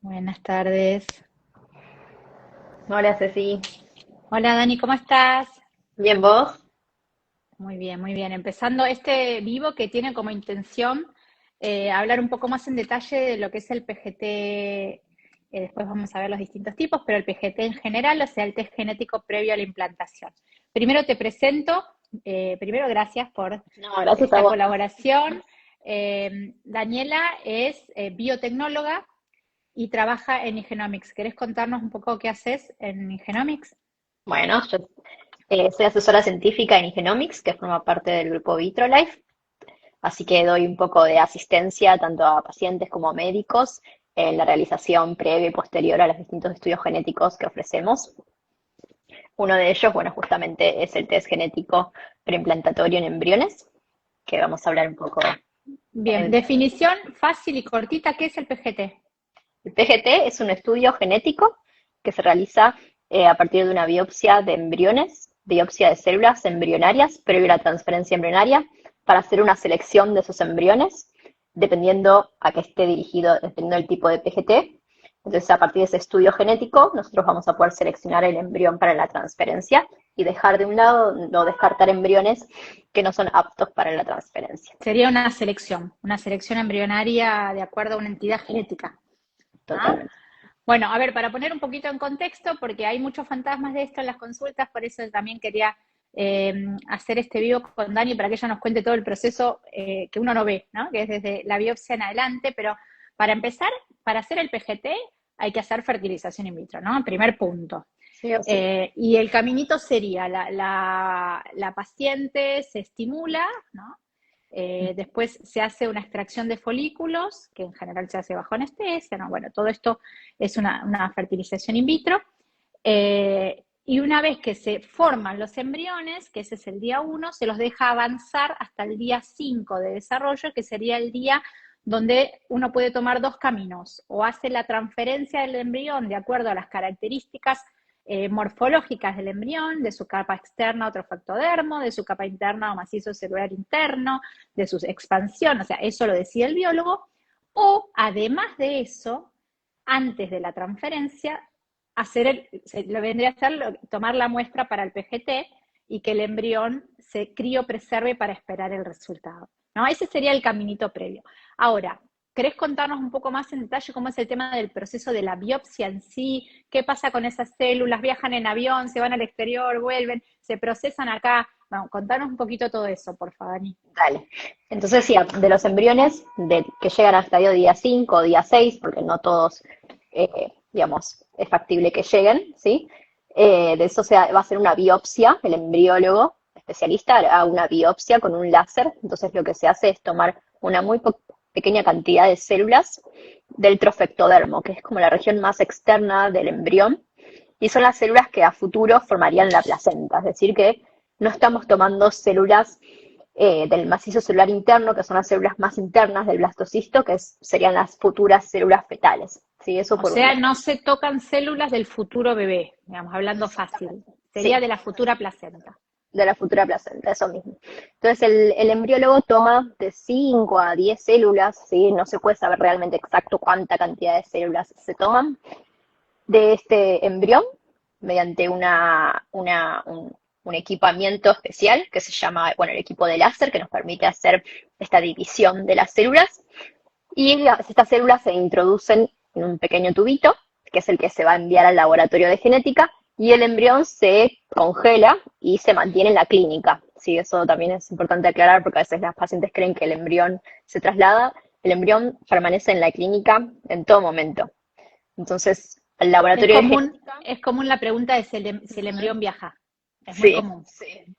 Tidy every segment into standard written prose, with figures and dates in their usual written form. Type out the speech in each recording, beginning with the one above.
Buenas tardes. Hola Ceci, Hola Dani, ¿cómo estás? ¿bien vos? Muy bien, muy bien. Empezando este vivo que tiene como intención hablar un poco más en detalle de lo que es el PGT. Después vamos a ver los distintos tipos, pero el PGT en general, o sea, el test genético previo a la implantación. Primero te presento, primero gracias por No, gracias a esta vos. colaboración. Daniela es biotecnóloga y trabaja en Igenomics. ¿Querés contarnos un poco qué haces en Igenomics? Bueno, yo soy asesora científica en Igenomics, que forma parte del grupo Vitrolife, así que doy un poco de asistencia tanto a pacientes como a médicos en la realización previa y posterior a los distintos estudios genéticos que ofrecemos. Uno de ellos, bueno, justamente es el test genético preimplantatorio en embriones, que vamos a hablar un poco en Bien, el día de hoy. definición fácil y cortita, ¿qué es el PGT? El PGT es un estudio genético que se realiza a partir de una biopsia de embriones, biopsia de células embrionarias previo a la transferencia embrionaria, para hacer una selección de esos embriones, dependiendo a qué esté dirigido, dependiendo del tipo de PGT. Entonces, a partir de ese estudio genético, nosotros vamos a poder seleccionar el embrión para la transferencia y dejar de un lado, no descartar embriones que no son aptos para la transferencia. Sería una selección embrionaria de acuerdo a una entidad genética, ¿no? Totalmente. Bueno, a ver, para poner un poquito en contexto, porque hay muchos fantasmas de esto en las consultas, por eso también quería hacer este vivo con Dani para que ella nos cuente todo el proceso que uno no ve, ¿no? Que es desde la biopsia en adelante, pero para empezar, para hacer el PGT hay que hacer fertilización in vitro, ¿no? Primer punto. Sí o sí. Y el caminito sería, la paciente se estimula, ¿no? Después se hace una extracción de folículos, que en general se hace bajo anestesia, ¿no? Bueno, todo esto es una fertilización in vitro. Y una vez que se forman los embriones, que ese es el día 1, se los deja avanzar hasta el día 5 de desarrollo, que sería el día donde uno puede tomar dos caminos, o hace la transferencia del embrión de acuerdo a las características morfológicas del embrión, de su capa externa o trofectodermo, de su capa interna o macizo celular interno, de su expansión, o sea, eso lo decide el biólogo, o además de eso, antes de la transferencia, lo vendría a ser tomar la muestra para el PGT y que el embrión se criopreserve para esperar el resultado, ¿no? Ese sería el caminito previo. Ahora, ¿querés contarnos un poco más en detalle cómo es el tema del proceso de la biopsia en sí? ¿Qué pasa con esas células? ¿Viajan en avión? ¿Se van al exterior? ¿Vuelven? ¿Se procesan acá? Bueno, contanos un poquito todo eso, por favor, Dani. Dale. Entonces, sí, de los embriones que llegan hasta el día 5 o día 6, porque no todos, digamos, es factible que lleguen, ¿sí? De eso va a ser una biopsia, el embriólogo especialista hará una biopsia con un láser, entonces lo que se hace es tomar una muy pequeña cantidad de células del trofectodermo, que es como la región más externa del embrión, y son las células que a futuro formarían la placenta, es decir, que no estamos tomando células del macizo celular interno, que son las células más internas del blastocisto, que serían las futuras células fetales. ¿Sí? Eso O por un sea, lado. no se tocan células del futuro bebé, digamos, hablando fácil. Sería Sí, de la futura placenta. de la futura placenta, eso mismo. Entonces el embriólogo toma de 5 a 10 células, ¿sí? No se puede saber realmente exacto cuánta cantidad de células se toman de este embrión mediante un equipamiento especial que se llama, bueno, el equipo de láser, que nos permite hacer esta división de las células. Y estas células se introducen en un pequeño tubito, que es el que se va a enviar al laboratorio de genética, y el embrión se congela y se mantiene en la clínica. Sí, eso también es importante aclarar porque a veces las pacientes creen que el embrión se traslada. El embrión permanece en la clínica en todo momento. Entonces, el laboratorio de genética. Es común la pregunta de si el embrión viaja. Es muy Sí, común.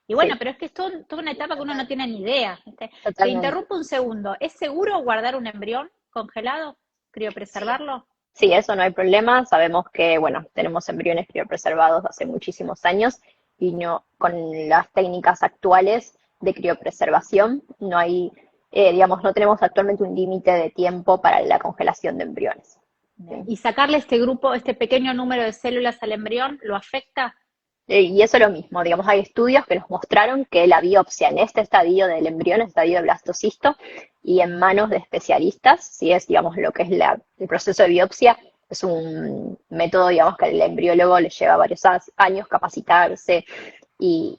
Y bueno, sí, pero es que es toda una etapa que uno no tiene ni idea. ¿Viste? Te totalmente. interrumpo un segundo. ¿Es seguro guardar un embrión congelado? Sí, ¿Criopreservarlo? sí, eso no hay problema. Sabemos que, bueno, tenemos embriones criopreservados hace muchísimos años y no, con las técnicas actuales de criopreservación, no hay, digamos, no tenemos actualmente un límite de tiempo para la congelación de embriones. ¿Sí? ¿Y sacarle este grupo, este pequeño número de células al embrión, lo afecta? Y eso es lo mismo, digamos, hay estudios que nos mostraron que la biopsia en este estadio del embrión, estadio de blastocisto, y en manos de especialistas, si es, digamos, lo que es el proceso de biopsia, es un método, digamos, que al embriólogo le lleva varios años capacitarse y,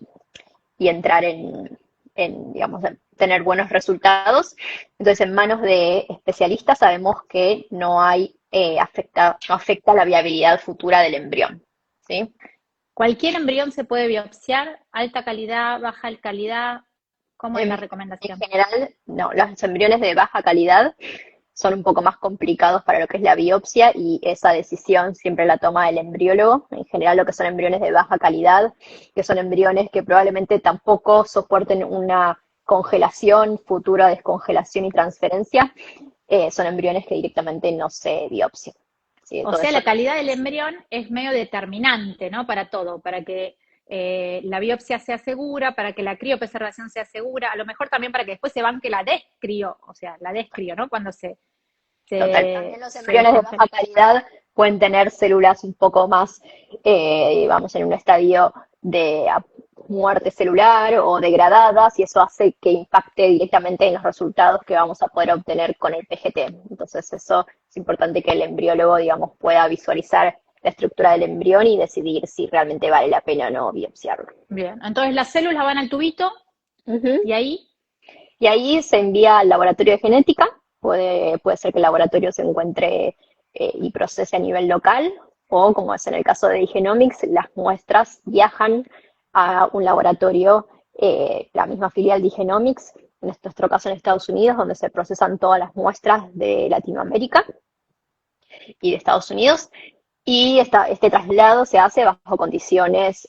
y entrar digamos, en tener buenos resultados. Entonces, en manos de especialistas sabemos que no afecta la viabilidad futura del embrión, ¿sí? ¿Cualquier embrión se puede biopsiar? ¿Alta calidad, baja calidad? ¿Cómo es la En recomendación? general, no, los embriones de baja calidad son un poco más complicados para lo que es la biopsia y esa decisión siempre la toma el embriólogo. En general, lo que son embriones de baja calidad, que son embriones que probablemente tampoco soporten una congelación, futura descongelación y transferencia, son embriones que directamente no se biopsian. ¿Sí? O Entonces sea, son la calidad del embrión es medio determinante, ¿no? Para todo, para que la biopsia sea segura, para que la criopreservación sea segura, a lo mejor también para que después se banque la descrio, o sea, la descrio, ¿no? Cuando total. También los se embriones de descongela. baja calidad pueden tener células un poco más, vamos, en un estadio de muerte celular o degradadas, y eso hace que impacte directamente en los resultados que vamos a poder obtener con el PGT. Entonces, eso es importante que el embriólogo, digamos, pueda visualizar la estructura del embrión y decidir si realmente vale la pena o no biopsiarlo. Bien, entonces las células van al tubito Ujú. y ahí, Y ahí se envía al laboratorio de genética. Puede ser que el laboratorio se encuentre y procese a nivel local, o como es en el caso de Igenomics, las muestras viajan a un laboratorio, la misma filial de Igenomics, en nuestro caso en Estados Unidos, donde se procesan todas las muestras de Latinoamérica y de Estados Unidos. Y este traslado se hace bajo condiciones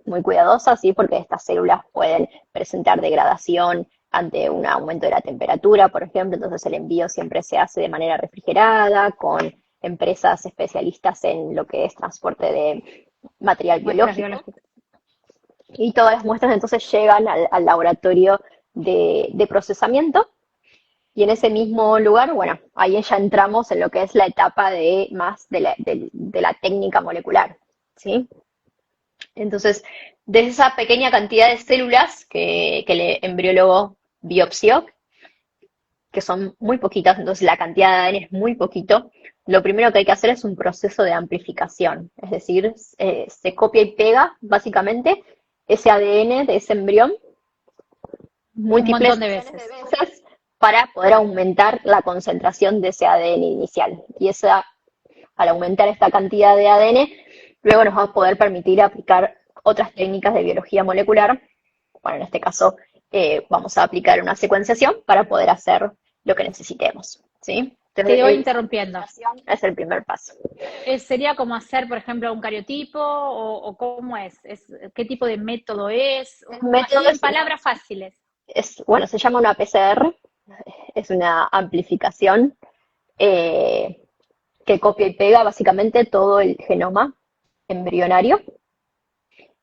muy cuidadosas, ¿sí? Porque estas células pueden presentar degradación ante un aumento de la temperatura, por ejemplo. Entonces el envío siempre se hace de manera refrigerada, con empresas especialistas en lo que es transporte de material muestras biológico. biológicas. Y todas las muestras entonces llegan al laboratorio de procesamiento, y en ese mismo lugar, bueno, ahí ya entramos en lo que es la etapa de más de la técnica molecular, ¿sí? Entonces, de esa pequeña cantidad de células que el embriólogo biopsió, que son muy poquitas, entonces la cantidad de ADN es muy poquito, lo primero que hay que hacer es un proceso de amplificación, es decir, se copia y pega básicamente ese ADN de ese embrión Un montón múltiples de millones de veces. veces para poder aumentar la concentración de ese ADN inicial. Y al aumentar esta cantidad de ADN, luego nos va a poder permitir aplicar otras técnicas de biología molecular. Bueno, en este caso vamos a aplicar una secuenciación para poder hacer lo que necesitemos, ¿sí? Entonces, Te voy esa interrumpiendo. amplificación es el primer paso. ¿Sería como hacer, por ejemplo, un cariotipo o cómo es? ¿Qué tipo de método es? El método Así en palabras fáciles. bueno, se llama una PCR, es una amplificación eh, que copia y pega básicamente todo el genoma embrionario,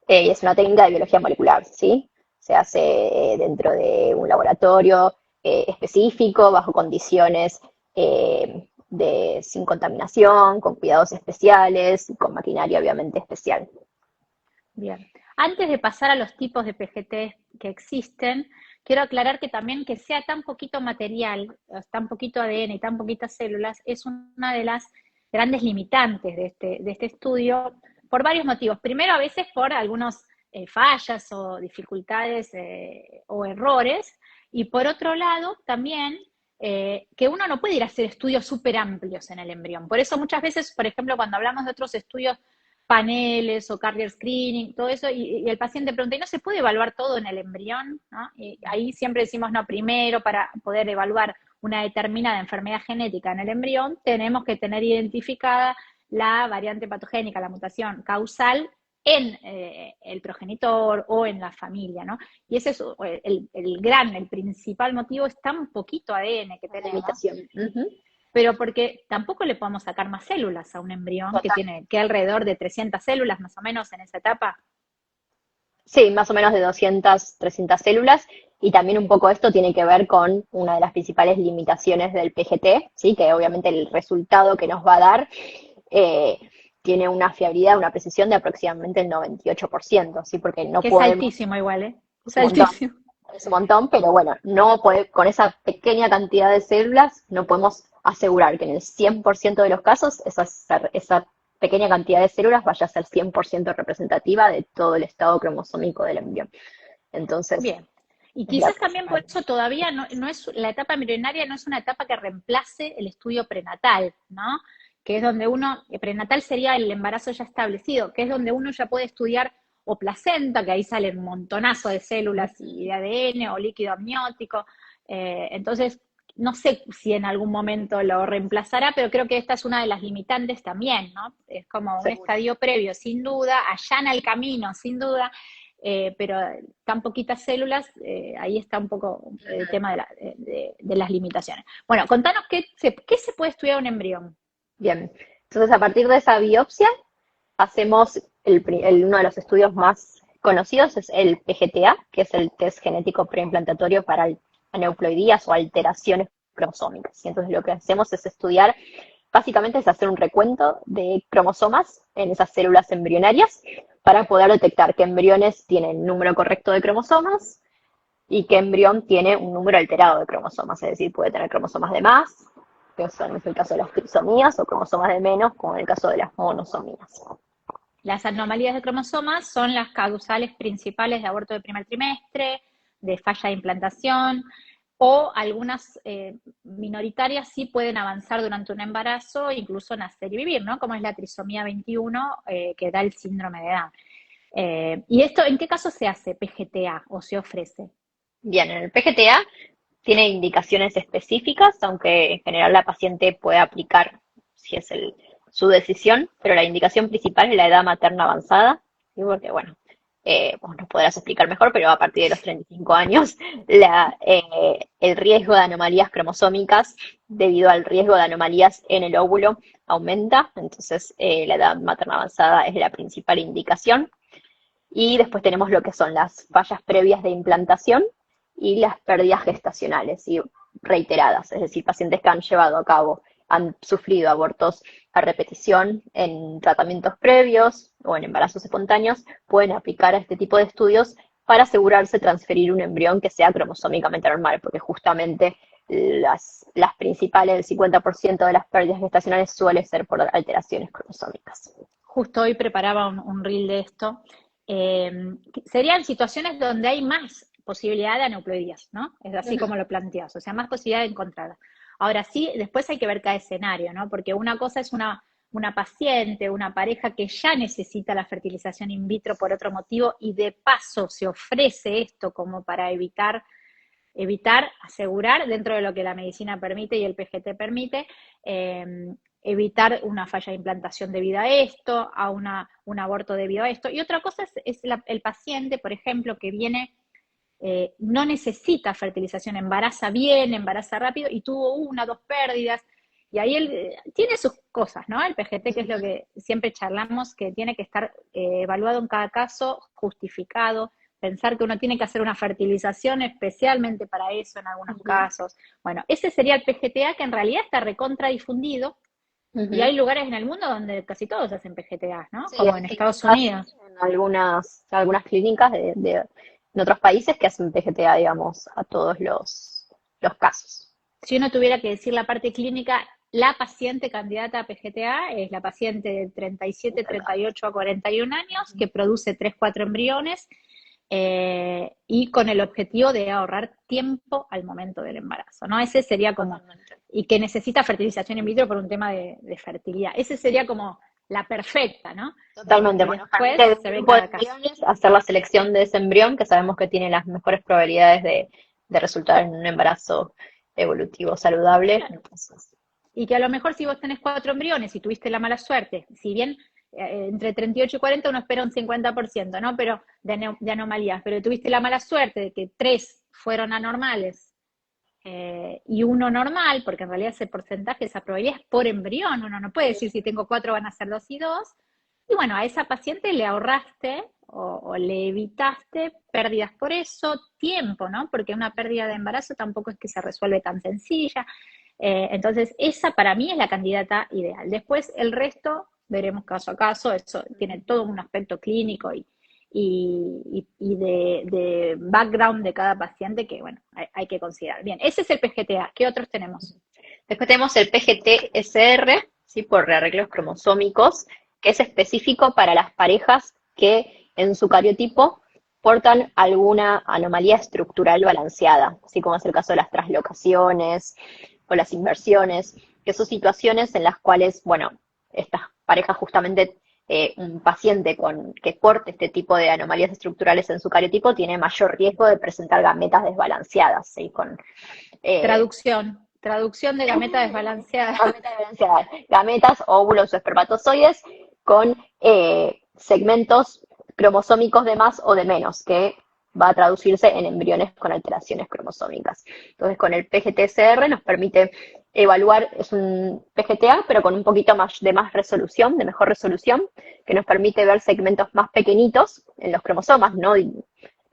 y es una técnica de biología molecular, ¿sí? Se hace dentro de un laboratorio específico, bajo condiciones sin contaminación, con cuidados especiales, y con maquinaria obviamente especial. Bien. Antes de pasar a los tipos de PGT que existen, quiero aclarar que también que sea tan poquito material, tan poquito ADN y tan poquitas células, es una de las grandes limitantes de este estudio por varios motivos. Primero, a veces por algunas fallas o dificultades o errores, y por otro lado, también que uno no puede ir a hacer estudios súper amplios en el embrión. Por eso muchas veces, por ejemplo, cuando hablamos de otros estudios paneles o carrier screening, todo eso, y el paciente pregunta, ¿y no se puede evaluar todo en el embrión? ¿No? Y ahí siempre decimos, no, primero para poder evaluar una determinada enfermedad genética en el embrión, tenemos que tener identificada la variante patogénica, la mutación causal en el progenitor o en la familia, ¿no? Y ese es el principal motivo, es tan poquito ADN que Una tenemos, limitación. Ujú. pero porque tampoco le podemos sacar más células a un embrión que Total. tiene que alrededor de 300 células más o menos en esa etapa. Sí, más o menos de 200, 300 células. Y también un poco esto tiene que ver con una de las principales limitaciones del PGT, ¿sí? Que obviamente el resultado que nos va a dar eh, tiene una fiabilidad, una precisión de aproximadamente el 98%, ¿sí? Porque no Que es podemos, altísimo igual, ¿eh? es Es un montón, altísimo. es un montón, pero bueno, con esa pequeña cantidad de células no podemos asegurar que en el 100% de los casos esa pequeña cantidad de células vaya a ser 100% representativa de todo el estado cromosómico del embrión. Entonces, Bien. Y es la quizás también por principal. eso todavía no es, la etapa embrionaria no es una etapa que reemplace el estudio prenatal, ¿no? Que es donde uno, prenatal sería el embarazo ya establecido, que es donde uno ya puede estudiar o placenta, que ahí salen un montonazo de células y de ADN, o líquido amniótico. Entonces, no sé si en algún momento lo reemplazará, pero creo que esta es una de las limitantes también, ¿no? Es como un Seguro. estadio previo, sin duda, allana el camino, sin duda, pero tan poquitas células, ahí está un poco el tema de las limitaciones. Bueno, contanos qué se puede estudiar un embrión. Bien. Entonces, a partir de esa biopsia, hacemos uno de los estudios más conocidos, es el PGTA, que es el test genético preimplantario para aneuploidías o alteraciones cromosómicas. Y entonces lo que hacemos es estudiar, básicamente es hacer un recuento de cromosomas en esas células embrionarias para poder detectar qué embriones tienen el número correcto de cromosomas y qué embrión tiene un número alterado de cromosomas, es decir, puede tener cromosomas de más, que son es el caso de las trisomías, o cromosomas de menos, como en el caso de las monosomías. Las anomalías de cromosomas son las causales principales de aborto de primer trimestre, de falla de implantación, o algunas minoritarias sí pueden avanzar durante un embarazo, incluso nacer y vivir, ¿no? Como es la trisomía 21, que da el síndrome de Down. ¿Y esto en qué caso se hace PGTA o se ofrece? Bien, en el PGTA tiene indicaciones específicas, aunque en general la paciente puede aplicar si es su decisión, pero la indicación principal es la edad materna avanzada, ¿sí? Porque bueno, vos nos podrás explicar mejor, pero a partir de los 35 años el riesgo de anomalías cromosómicas debido al riesgo de anomalías en el óvulo aumenta, entonces la edad materna avanzada es la principal indicación. Y después tenemos lo que son las fallas previas de implantación y las pérdidas gestacionales y reiteradas, es decir, pacientes que han llevado a cabo, han sufrido abortos a repetición en tratamientos previos o en embarazos espontáneos, pueden aplicar a este tipo de estudios para asegurarse transferir un embrión que sea cromosómicamente normal, porque justamente las principales, el 50% de las pérdidas gestacionales suele ser por alteraciones cromosómicas. Justo hoy preparaba un reel de esto. Eh, Serían situaciones donde hay más posibilidad de aneuploidías, ¿no? Es así como lo planteas, o sea, más posibilidad de encontrarlas. Ahora sí, después hay que ver cada escenario, ¿no? Porque una cosa es una paciente, una pareja que ya necesita la fertilización in vitro por otro motivo y de paso se ofrece esto como para asegurar dentro de lo que la medicina permite y el PGT permite, eh, evitar una falla de implantación debido a esto, un aborto debido a esto. Y otra cosa es el paciente, por ejemplo, que viene, no necesita fertilización, embaraza bien, embaraza rápido y tuvo una, dos pérdidas. Y ahí él tiene sus cosas, ¿no? El PGT, que es lo que siempre charlamos, que tiene que estar evaluado en cada caso, justificado, pensar que uno tiene que hacer una fertilización especialmente para eso en algunos casos. Bueno, ese sería el PGTA, que en realidad está recontra difundido y hay lugares en el mundo donde casi todos hacen PGTA, ¿no? Sí, Como hay en Estados clínicas, Unidos. en algunas clínicas en otros países que hacen PGTA, digamos, a todos los casos. Si uno tuviera que decir la parte clínica, la paciente candidata a PGTA es la paciente de 37, 38 a 41 años que produce 3, 4 embriones y con el objetivo de ahorrar tiempo al momento del embarazo, ¿no? Ese sería como, Totalmente. y que necesita fertilización in vitro por un tema de fertilidad. Ese sería como la perfecta, ¿no? Totalmente. Y Bueno, después permite de un se ve grupo de cada caso. embriones hacer la selección de ese embrión que sabemos que tiene las mejores probabilidades de resultar en un embarazo evolutivo saludable. Claro. Entonces, Y que a lo mejor si vos tenés 4 embriones y tuviste la mala suerte, si bien entre 38 y 40 uno espera un 50%, ¿no? Pero de anomalías, pero tuviste la mala suerte de que 3 fueron anormales y uno normal, porque en realidad ese porcentaje, esa probabilidad es por embrión, uno no puede decir si tengo 4 van a ser 2 y 2, y bueno, a esa paciente le ahorraste o le evitaste pérdidas por eso, tiempo, ¿no? Porque una pérdida de embarazo tampoco es que se resuelve tan sencilla. Entonces, esa para mí es la candidata ideal. Después, el resto veremos caso a caso, eso tiene todo un aspecto clínico y de background de cada paciente que, bueno, hay que considerar. Bien, ese es el PGTA. ¿Qué otros tenemos? Después tenemos el PGT-SR, ¿sí? Por rearreglos cromosómicos, que es específico para las parejas que en su cariotipo portan alguna anomalía estructural balanceada, así como es el caso de las translocaciones o las inversiones, que son situaciones en las cuales, bueno, estas parejas justamente, un paciente que porte este tipo de anomalías estructurales en su cariotipo tiene mayor riesgo de presentar gametas desbalanceadas, ¿sí? Eh, Traducción de gameta desbalanceada. Gametas diferenciadas, gametas, óvulos o espermatozoides con segmentos cromosómicos de más o de menos, que va a traducirse en embriones con alteraciones cromosómicas. Entonces, con el PGT-SR nos permite evaluar, es un PGTA, pero con un poquito más de más resolución, de mejor resolución, que nos permite ver segmentos más pequeñitos en los cromosomas, no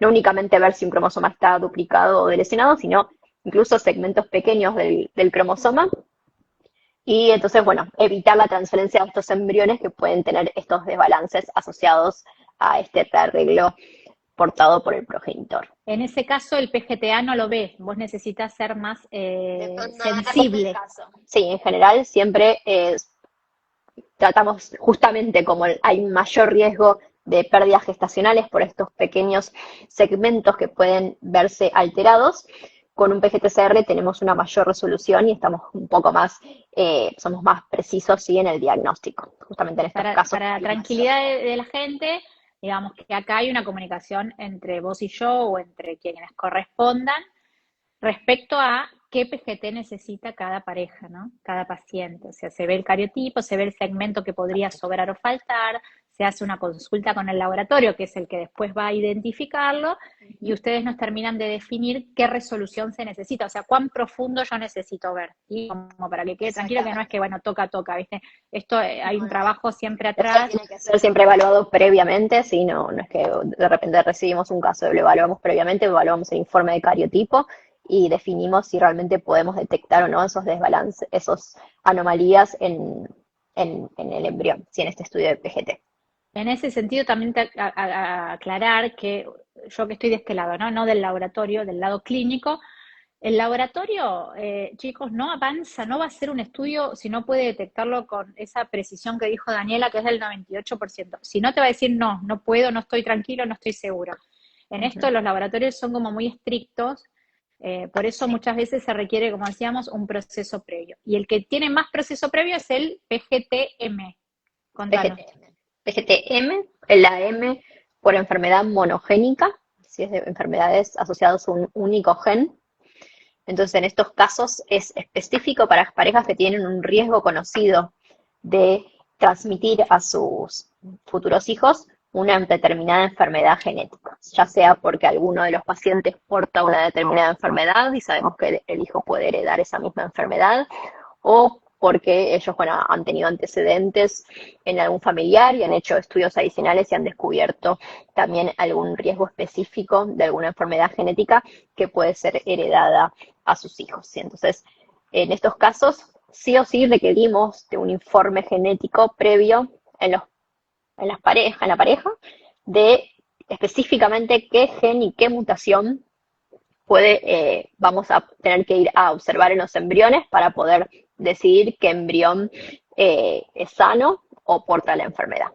únicamente ver si un cromosoma está duplicado o delecionado, sino incluso segmentos pequeños del cromosoma, y entonces, bueno, evitar la transferencia de estos embriones que pueden tener estos desbalances asociados a este rearreglo portado por el progenitor. En ese caso, el PGTA no lo ve, vos necesitas ser más Depende del sensible. caso. Sí, en general siempre tratamos justamente como hay un mayor riesgo de pérdidas gestacionales por estos pequeños segmentos que pueden verse alterados. Con un PGT-CR tenemos una mayor resolución y estamos un poco más, somos más precisos, sí, en el diagnóstico. Justamente en estos casos Para hay un mayor tranquilidad riesgo. de la gente, digamos que acá hay una comunicación entre vos y yo o entre quienes correspondan respecto a qué PGT necesita cada pareja, ¿no? Cada paciente. O sea, se ve el cariotipo, se ve el segmento que podría sobrar o faltar, se hace una consulta con el laboratorio, que es el que después va a identificarlo, y ustedes nos terminan de definir qué resolución se necesita, o sea, cuán profundo yo necesito ver, y como para que quede tranquilo que no es Exactamente. que, bueno, toca, ¿viste? Esto hay No, un no. trabajo siempre Esto atrás. tiene que ser siempre evaluado previamente, sí, no es que de repente recibimos un caso, lo evaluamos previamente, evaluamos el informe de cariotipo y definimos si realmente podemos detectar o no esos desbalances, esos anomalías en el embrión, si en este estudio de PGT. En ese sentido, también aclarar que yo que estoy de este lado, ¿no? No del laboratorio, del lado clínico, el laboratorio, chicos, no avanza, no va a ser un estudio si no puede detectarlo con esa precisión que dijo Daniela, que es del 98%. Si no, te va a decir, no, no puedo, no estoy tranquilo, no estoy seguro. En esto Ujú. los laboratorios son como muy estrictos, por eso Sí, muchas veces se requiere, como decíamos, un proceso previo. Y el que tiene más proceso previo es el PGTM. Contanos. PGTM. PGTM, la M por enfermedad monogénica, si es de enfermedades asociadas a un único gen. Entonces, en estos casos es específico para parejas que tienen un riesgo conocido de transmitir a sus futuros hijos una determinada enfermedad genética, ya sea porque alguno de los pacientes porta una determinada enfermedad y sabemos que el hijo puede heredar esa misma enfermedad, o porque ellos, bueno, han tenido antecedentes en algún familiar y han hecho estudios adicionales y han descubierto también algún riesgo específico de alguna enfermedad genética que puede ser heredada a sus hijos. ¿Sí? Entonces, en estos casos, sí o sí requerimos de un informe genético previo en la pareja de específicamente qué gen y qué mutación vamos a tener que ir a observar en los embriones para poder decidir qué embrión es sano o porta la enfermedad.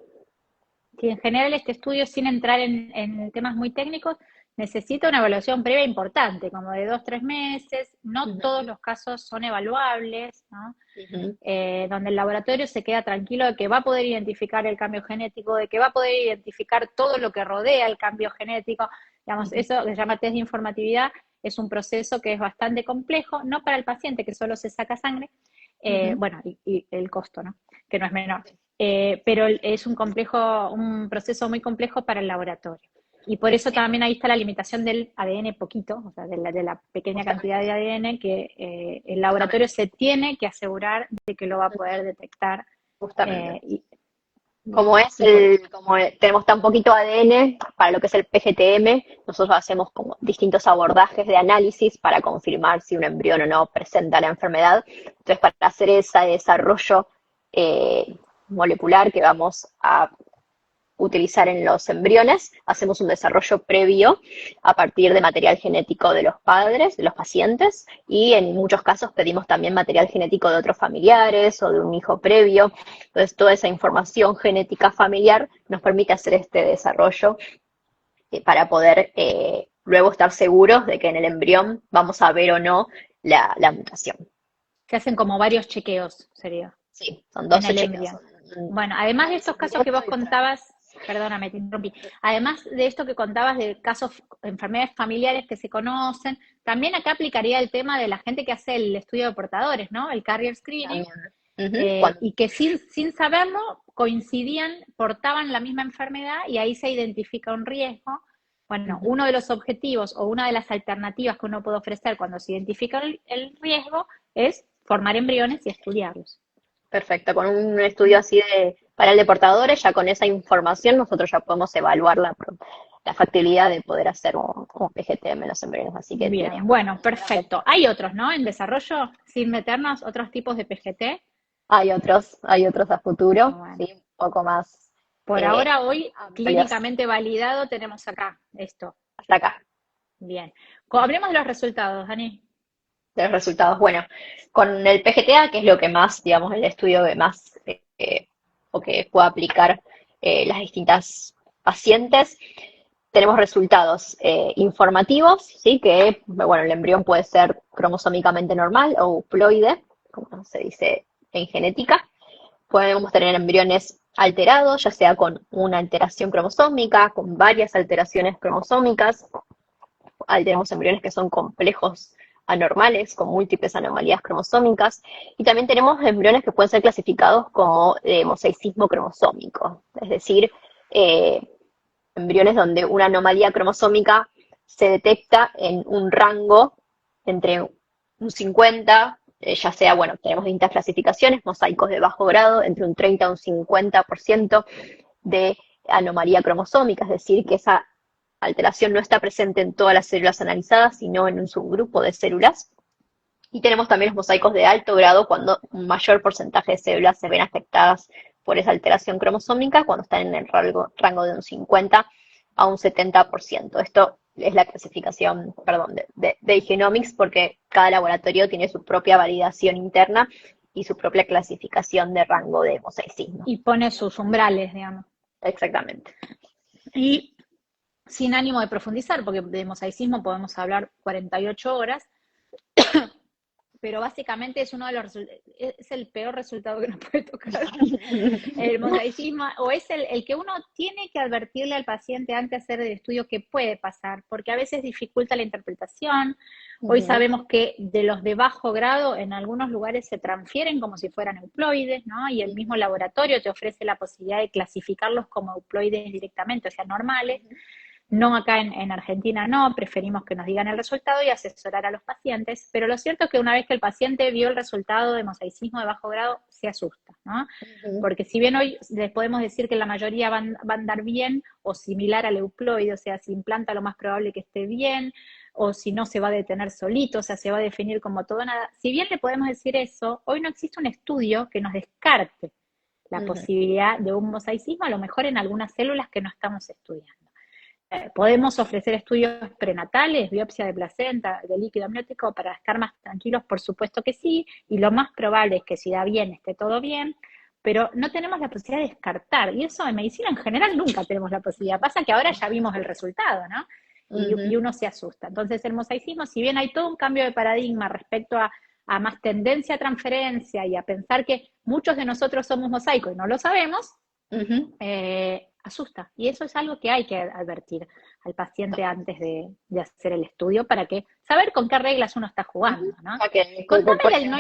Sí, en general este estudio, sin entrar en temas muy técnicos, necesita una evaluación previa importante, como de 2, 3 meses. No Uh todos -huh, los casos son evaluables, ¿no? uh -huh, Donde el laboratorio se queda tranquilo de que va a poder identificar el cambio genético, de que va a poder identificar todo lo que rodea el cambio genético. uh Digamos, -huh, eso que se llama test de informatividad es un proceso que es bastante complejo, no para el paciente que solo se saca sangre, uh -huh. bueno, y el costo, ¿no? Que no es menor. Pero es un proceso muy complejo para el laboratorio. Y por eso Sí, también ahí está la limitación del ADN poquito, o sea, de la pequeña cantidad justamente, de ADN que el laboratorio justamente, se tiene que asegurar de que lo va a poder detectar. justamente. eh, y, y por, Tenemos tan poquito ADN para lo que es el PGTM, nosotros hacemos como distintos abordajes de análisis para confirmar si un embrión o no presenta la enfermedad. Entonces, para hacer ese desarrollo molecular que vamos a utilizar en los embriones, hacemos un desarrollo previo a partir de material genético de los padres, de los pacientes, y en muchos casos pedimos también material genético de otros familiares o de un hijo previo. Entonces, toda esa información genética familiar nos permite hacer este desarrollo para poder luego estar seguros de que en el embrión vamos a ver o no la mutación. Se hacen como varios chequeos, sería, Sí, son en 12 el chequeos. embrión. Bueno, además de estos casos que vos contabas, perdóname, te interrumpí, además de esto que contabas de casos, enfermedades familiares que se conocen, también acá aplicaría el tema de la gente que hace el estudio de portadores, ¿no? El carrier screening, y que sin saberlo coincidían, portaban la misma enfermedad y ahí se identifica un riesgo. Bueno, uno de los objetivos o una de las alternativas que uno puede ofrecer cuando se identifica el riesgo es formar embriones y estudiarlos. Perfecto, con un estudio así para el de portadores, ya con esa información nosotros ya podemos evaluar la factibilidad de poder hacer un PGTM en los embriones, así que Bien, bueno, perfecto. Hay otros, ¿no? En desarrollo, sin meternos, otros tipos de PGT. hay otros a futuro, Bueno, ¿sí? Un poco más por ahora, hoy, amplios. clínicamente validado, tenemos acá esto. Hasta acá, Bien. Hablemos de los resultados, Dani. de los resultados. Bueno, con el PGTA, que es lo que más, digamos, el estudio que más o que pueda aplicar las distintas pacientes, tenemos resultados informativos, ¿sí? Que, bueno, el embrión puede ser cromosómicamente normal o euploide, como se dice en genética. Podemos tener embriones alterados, ya sea con una alteración cromosómica, con varias alteraciones cromosómicas. Tenemos embriones que son complejos anormales, con múltiples anomalías cromosómicas, y también tenemos embriones que pueden ser clasificados como mosaicismo cromosómico, es decir, embriones donde una anomalía cromosómica se detecta en un rango entre un 50, ya sea, bueno, tenemos distintas clasificaciones, mosaicos de bajo grado, entre un 30 y un 50% de anomalía cromosómica, es decir, que esa alteración no está presente en todas las células analizadas, sino en un subgrupo de células. Y tenemos también los mosaicos de alto grado, cuando un mayor porcentaje de células se ven afectadas por esa alteración cromosómica, cuando están en el rango de un 50 a un 70%. Esto es la clasificación, perdón, de Genomics, porque cada laboratorio tiene su propia validación interna y su propia clasificación de rango de mosaicismo. Y pone sus umbrales, digamos. Exactamente. Y sin ánimo de profundizar, porque de mosaicismo podemos hablar 48 horas, pero básicamente es uno de los es el peor resultado que nos puede tocar. El mosaicismo, o es el que uno tiene que advertirle al paciente antes de hacer el estudio que puede pasar, porque a veces dificulta la interpretación. Hoy sabemos que de los de bajo grado, en algunos lugares se transfieren como si fueran euploides, ¿no? Y el mismo laboratorio te ofrece la posibilidad de clasificarlos como euploides directamente, o sea, normales. No, acá en Argentina no, preferimos que nos digan el resultado y asesorar a los pacientes, pero lo cierto es que una vez que el paciente vio el resultado de mosaicismo de bajo grado, se asusta, ¿no? Porque si bien hoy les podemos decir que la mayoría van a andar bien o similar al euploide, o sea, si implanta lo más probable que esté bien, o si no se va a detener solito, o sea, se va a definir como todo nada. Si bien le podemos decir eso, hoy no existe un estudio que nos descarte la posibilidad de un mosaicismo, a lo mejor en algunas células que no estamos estudiando. ¿Podemos ofrecer estudios prenatales, biopsia de placenta, de líquido amniótico para estar más tranquilos? Por supuesto que sí, y lo más probable es que si da bien, esté todo bien, pero no tenemos la posibilidad de descartar, y eso en medicina en general nunca tenemos la posibilidad. Pasa que ahora ya vimos el resultado, ¿no? Y uno se asusta. Entonces el mosaicismo, si bien hay todo un cambio de paradigma respecto a más tendencia a transferencia y a pensar que muchos de nosotros somos mosaicos y no lo sabemos, asusta. Y eso es algo que hay que advertir al paciente antes de hacer el estudio para que saber con qué reglas uno está jugando, ¿no? Contame del no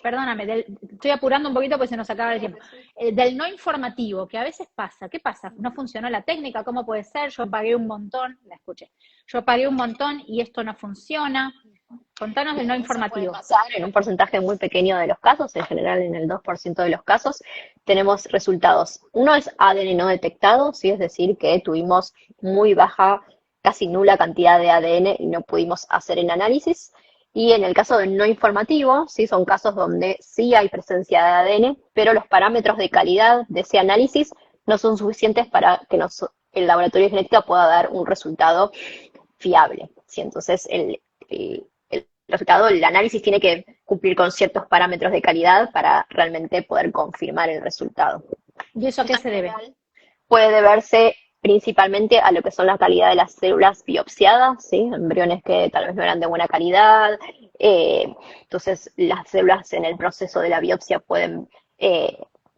perdóname, estoy apurando un poquito porque se nos acaba el tiempo. Del no informativo, que a veces pasa. ¿Qué pasa? ¿No funcionó la técnica? ¿Cómo puede ser? Yo pagué un montón, la escuché. Yo pagué un montón y esto no funciona. Contanos del no informativo. Puede pasar en un porcentaje muy pequeño de los casos, en general en el 2% de los casos, tenemos resultados. Uno es ADN no detectado, ¿sí? Es decir, que tuvimos muy baja, casi nula cantidad de ADN y no pudimos hacer el análisis. Y en el caso del no informativo, ¿sí? Son casos donde sí hay presencia de ADN, pero los parámetros de calidad de ese análisis no son suficientes para que el laboratorio de genética pueda dar un resultado fiable, ¿sí? Entonces, el resultado, el análisis tiene que cumplir con ciertos parámetros de calidad para realmente poder confirmar el resultado. ¿Y eso a qué se debe? Puede deberse principalmente a lo que son la calidad de las células biopsiadas, ¿sí? Embriones que tal vez no eran de buena calidad, entonces las células en el proceso de la biopsia pueden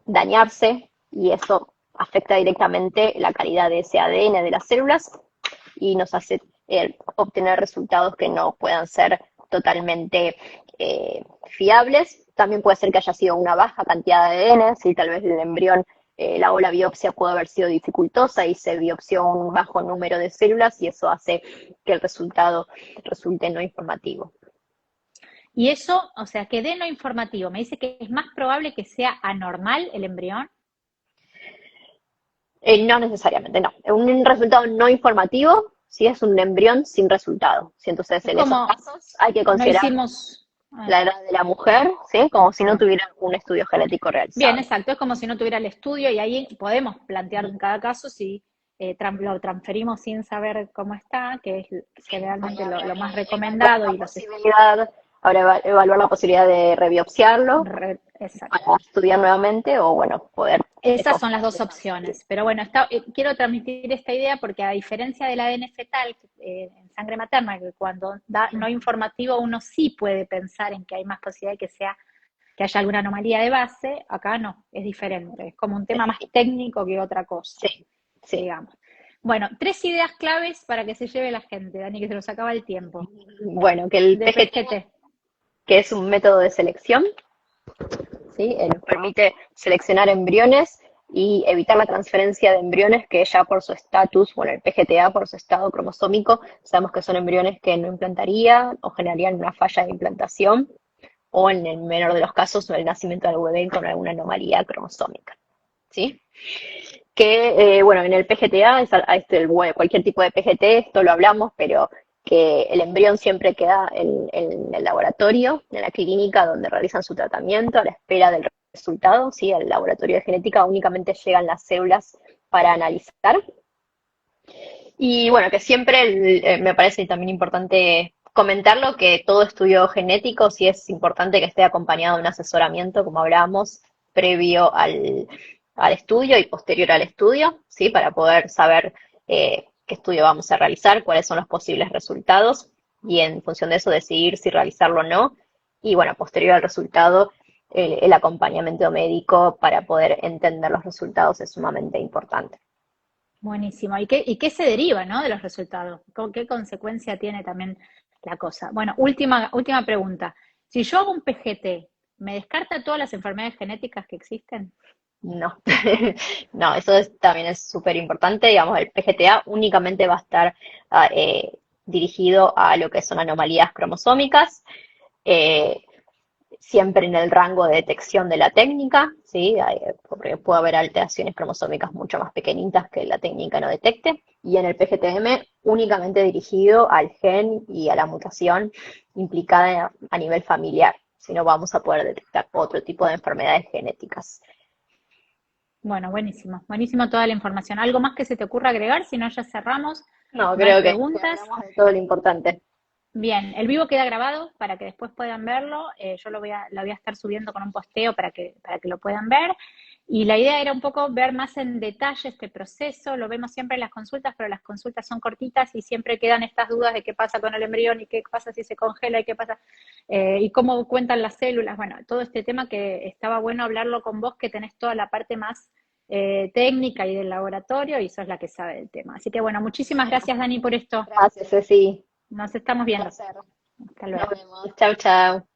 dañarse y eso afecta directamente la calidad de ese ADN de las células y nos hace obtener resultados que no puedan ser totalmente fiables. También puede ser que haya sido una baja cantidad de ADN, si tal vez el embrión la biopsia puede haber sido dificultosa y se biopsió un bajo número de células y eso hace que el resultado resulte no informativo. Y eso, o sea, que dé no informativo, me dice que es más probable que sea anormal el embrión. No necesariamente, no. Un resultado no informativo sí es un embrión sin resultado. ¿Sí? Entonces, Es en esos como, casos hay que no considerar hicimos... la edad de la mujer, ¿sí? Como si no Bien. tuviera un estudio genético Bien, realizado. exacto, es como si no tuviera el estudio y ahí podemos plantear en cada caso si lo transferimos sin saber cómo está, que es generalmente lo más Evaluar recomendado la y posibilidad, ahora evaluar la posibilidad de rebiopsiarlo exacto. para estudiar nuevamente o, bueno, poder Esas son las confirmar dos que sea así. opciones. Pero bueno, quiero transmitir esta idea porque a diferencia del ADN fetal en sangre materna, que cuando da no informativo uno sí puede pensar en que hay más posibilidad de que haya alguna anomalía de base, acá no, es diferente. Es como un tema más técnico que otra cosa, Sí, sí. digamos. Bueno, 3 ideas claves para que se lleve la gente, Dani, que se nos acaba el tiempo, Bueno, que el de PGT, PGT. que es un método de selección, ¿sí? Nos permite seleccionar embriones y evitar la transferencia de embriones que ya por su estatus, bueno, el PGTA por su estado cromosómico, sabemos que son embriones que no implantaría o generarían una falla de implantación o en el menor de los casos el nacimiento del bebé con alguna anomalía cromosómica, ¿sí? Que, bueno, en el PGTA, cualquier tipo de PGT, esto lo hablamos, pero que el embrión siempre queda en el laboratorio, en la clínica donde realizan su tratamiento, a la espera del resultado, ¿sí? Al laboratorio de genética únicamente llegan las células para analizar. Y bueno, que siempre me parece también importante comentarlo, que todo estudio genético sí es importante que esté acompañado de un asesoramiento, como hablábamos, previo al estudio y posterior al estudio, ¿sí? Para poder saber qué estudio vamos a realizar, cuáles son los posibles resultados y en función de eso decidir si realizarlo o no. Y bueno, posterior al resultado, el acompañamiento médico para poder entender los resultados es sumamente importante. Buenísimo. ¿Y qué se deriva, ¿no? De los resultados? ¿Qué consecuencia tiene también la cosa? Bueno, última pregunta. Si yo hago un PGT, ¿me descarta todas las enfermedades genéticas que existen? No, no, también es súper importante. Digamos, el PGTA únicamente va a estar dirigido a lo que son anomalías cromosómicas, eh, siempre en el rango de detección de la técnica, ¿sí? Porque puede haber alteraciones cromosómicas mucho más pequeñitas que la técnica no detecte, y en el PGTM únicamente dirigido al gen y a la mutación implicada a nivel familiar, si no vamos a poder detectar otro tipo de enfermedades genéticas. Bueno, buenísimo. Buenísimo toda la información. ¿Algo más que se te ocurra agregar? Si no, ya cerramos. No, ¿No hay creo que preguntas? hablamos de todo lo importante. Bien, el vivo queda grabado para que después puedan verlo. Yo lo voy a estar subiendo con un posteo para que lo puedan ver. Y la idea era un poco ver más en detalle este proceso. Lo vemos siempre en las consultas, pero las consultas son cortitas y siempre quedan estas dudas de qué pasa con el embrión y qué pasa si se congela y qué pasa y cómo cuentan las células. Bueno, todo este tema que estaba bueno hablarlo con vos, que tenés toda la parte más técnica y del laboratorio y sos la que sabe del tema. Así que bueno, muchísimas gracias Dani por esto. Gracias, Ceci. Nos estamos Un viendo. placer. Hasta Nos luego. vemos. Chau, chau.